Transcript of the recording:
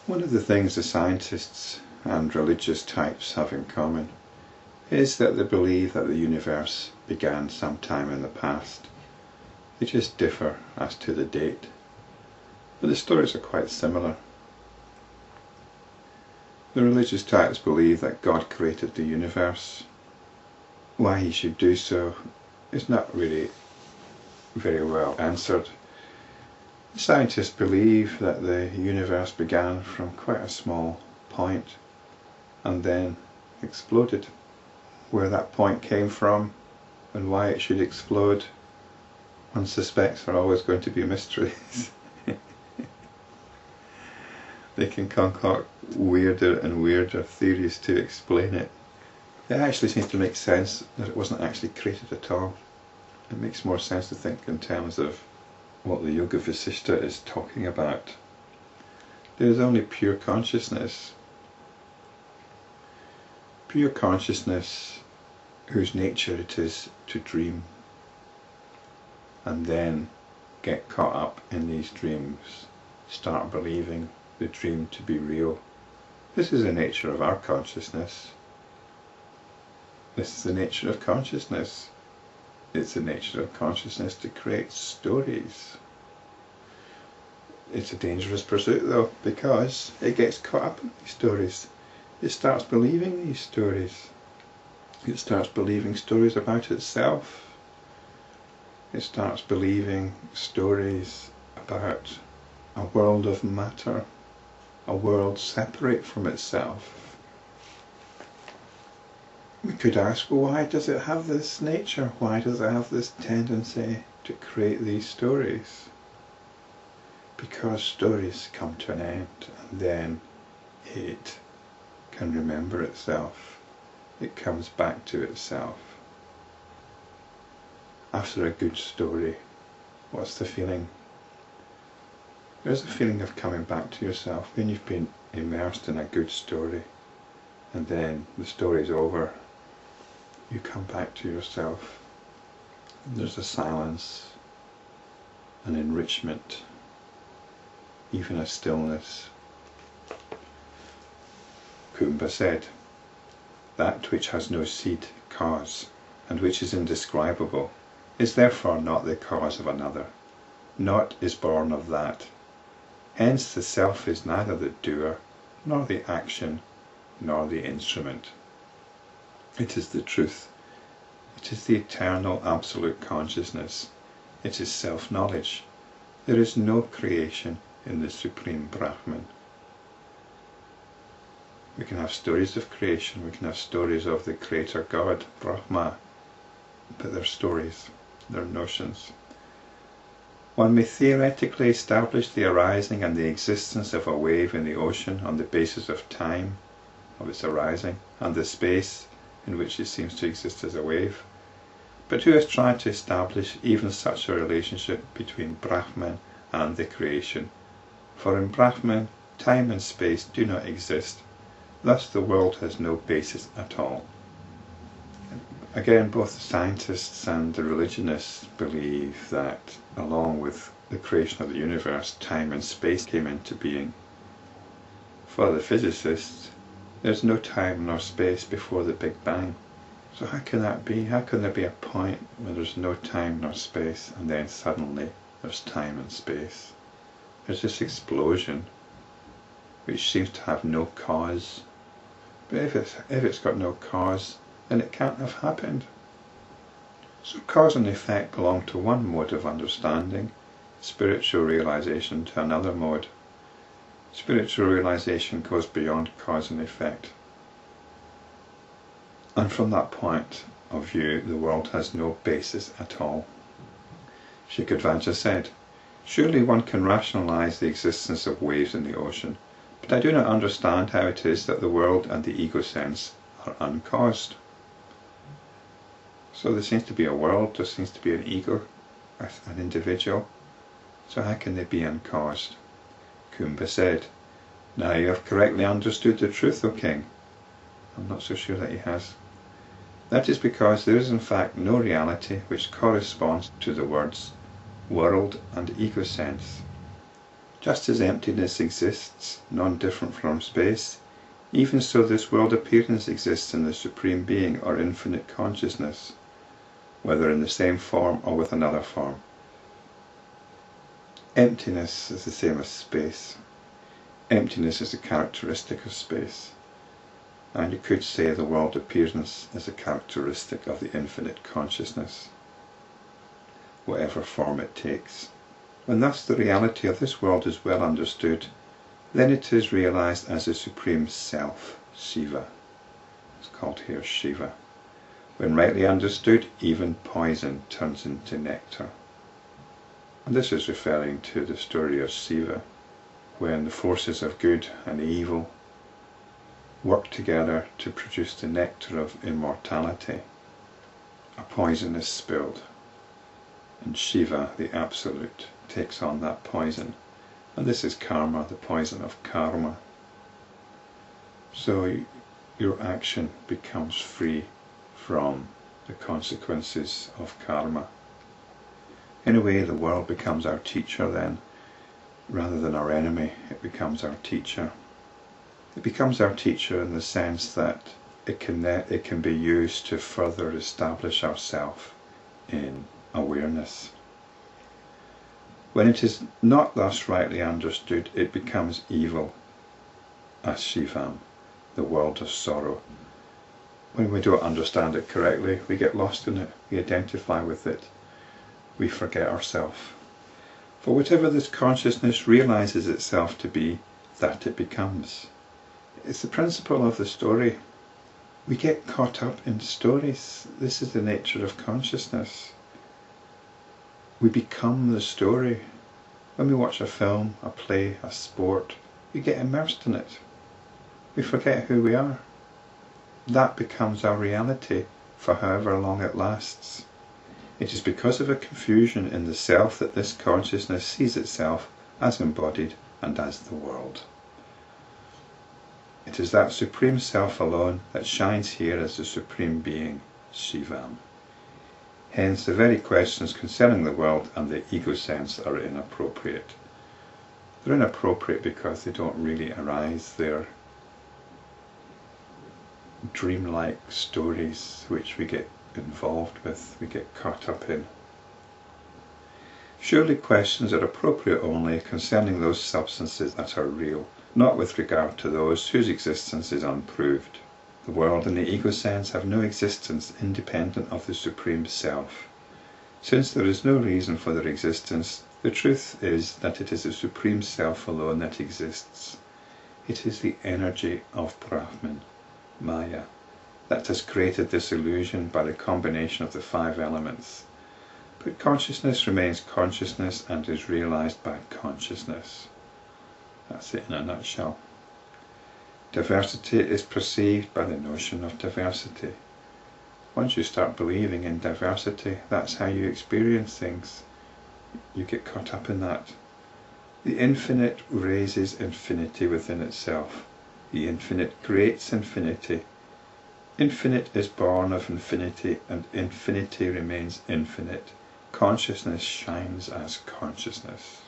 One of the things the scientists and religious types have in common is that they believe that the universe began sometime in the past. They just differ as to the date, but the stories are quite similar. The religious types believe that God created the universe. Why he should do so is not really very well answered. The scientists believe that the universe began from quite a small point and then exploded. Where that point came from and why it should explode, one suspects are always going to be mysteries. They can concoct weirder and weirder theories to explain it. It actually seems to make sense that it wasn't actually created at all. It makes more sense to think in terms of what the Yoga Vasishta is talking about. There is only pure consciousness. Pure consciousness whose nature it is to dream and then get caught up in these dreams, start believing the dream to be real. This is the nature of our consciousness. This is the nature of consciousness. It's the nature of consciousness to create stories. It's a dangerous pursuit though, because it gets caught up in these stories. It starts believing these stories. It starts believing stories about itself. It starts believing stories about a world of matter, a world separate from itself. We could ask, well, why does it have this nature? Why does it have this tendency to create these stories? Because stories come to an end and then it can remember itself. It comes back to itself. After a good story, what's the feeling? There's a feeling of coming back to yourself when you've been immersed in a good story and then the story's over. You come back to yourself. There's a silence, an enrichment, even a stillness. Kumbha said, "That which has no seed, cause, and which is indescribable, is therefore not the cause of another. Naught is born of that. Hence the self is neither the doer, nor the action, nor the instrument. It is the truth. It is the eternal absolute consciousness. It is self-knowledge. There is no creation in the Supreme Brahman." We can have stories of creation, we can have stories of the Creator God, Brahma, but they're stories, they're notions. One may theoretically establish the arising and the existence of a wave in the ocean on the basis of time, of its arising, and the space in which it seems to exist as a wave. But who has tried to establish even such a relationship between Brahman and the creation? For in Brahman, time and space do not exist. Thus the world has no basis at all. Again, both the scientists and the religionists believe that along with the creation of the universe, time and space came into being. For the physicists, there's no time nor space before the Big Bang. So how can that be? How can there be a point where there's no time nor space and then suddenly there's time and space? There's this explosion which seems to have no cause. But if it's got no cause, then it can't have happened. So cause and effect belong to one mode of understanding, spiritual realization to another mode. Spiritual realization goes beyond cause and effect. And from that point of view, the world has no basis at all. Shikadvaja said, "Surely one can rationalize the existence of waves in the ocean, but I do not understand how it is that the world and the ego sense are uncaused." So there seems to be a world, there seems to be an ego, an individual. So how can they be uncaused? Kumbha said, "Now you have correctly understood the truth, O king." I'm not so sure that he has. "That is because there is in fact no reality which corresponds to the words world and ego sense. Just as emptiness exists, non-different from space, even so this world appearance exists in the Supreme Being or infinite consciousness, whether in the same form or with another form. Emptiness is the same as space. Emptiness is a characteristic of space. And you could say the world appearance is a characteristic of the infinite consciousness, whatever form it takes. When thus the reality of this world is well understood, then it is realized as the Supreme Self, Shiva. It's called here Shiva. When rightly understood, even poison turns into nectar. And this is referring to the story of Shiva, when the forces of good and evil work together to produce the nectar of immortality. A poison is spilled, and Shiva, the Absolute, takes on that poison. And this is karma, the poison of karma. So your action becomes free from the consequences of karma. In a way, the world becomes our teacher then. Rather than our enemy, it becomes our teacher. It becomes our teacher in the sense that it can be used to further establish ourselves in awareness. When it is not thus rightly understood, it becomes evil, as Shivam, the world of sorrow. When we don't understand it correctly, we get lost in it, we identify with it, we forget ourselves. For whatever this consciousness realizes itself to be, that it becomes. It's the principle of the story. We get caught up in stories. This is the nature of consciousness. We become the story. When we watch a film, a play, a sport, we get immersed in it. We forget who we are. That becomes our reality for however long it lasts. It is because of a confusion in the self that this consciousness sees itself as embodied and as the world. It is that Supreme Self alone that shines here as the Supreme Being, Shivam. Hence the very questions concerning the world and the ego sense are inappropriate. They're inappropriate because they don't really arise. They're dreamlike stories which we get involved with, we get caught up in. Surely questions are appropriate only concerning those substances that are real, not with regard to those whose existence is unproved. The world and the ego sense have no existence independent of the Supreme Self. Since there is no reason for their existence, the truth is that it is the Supreme Self alone that exists. It is the energy of Brahman, Maya, that has created this illusion by the combination of the 5 elements. But consciousness remains consciousness and is realized by consciousness. That's it in a nutshell. Diversity is perceived by the notion of diversity. Once you start believing in diversity, that's how you experience things. You get caught up in that. The infinite raises infinity within itself. The infinite creates infinity. Infinite is born of infinity, and infinity remains infinite. Consciousness shines as consciousness.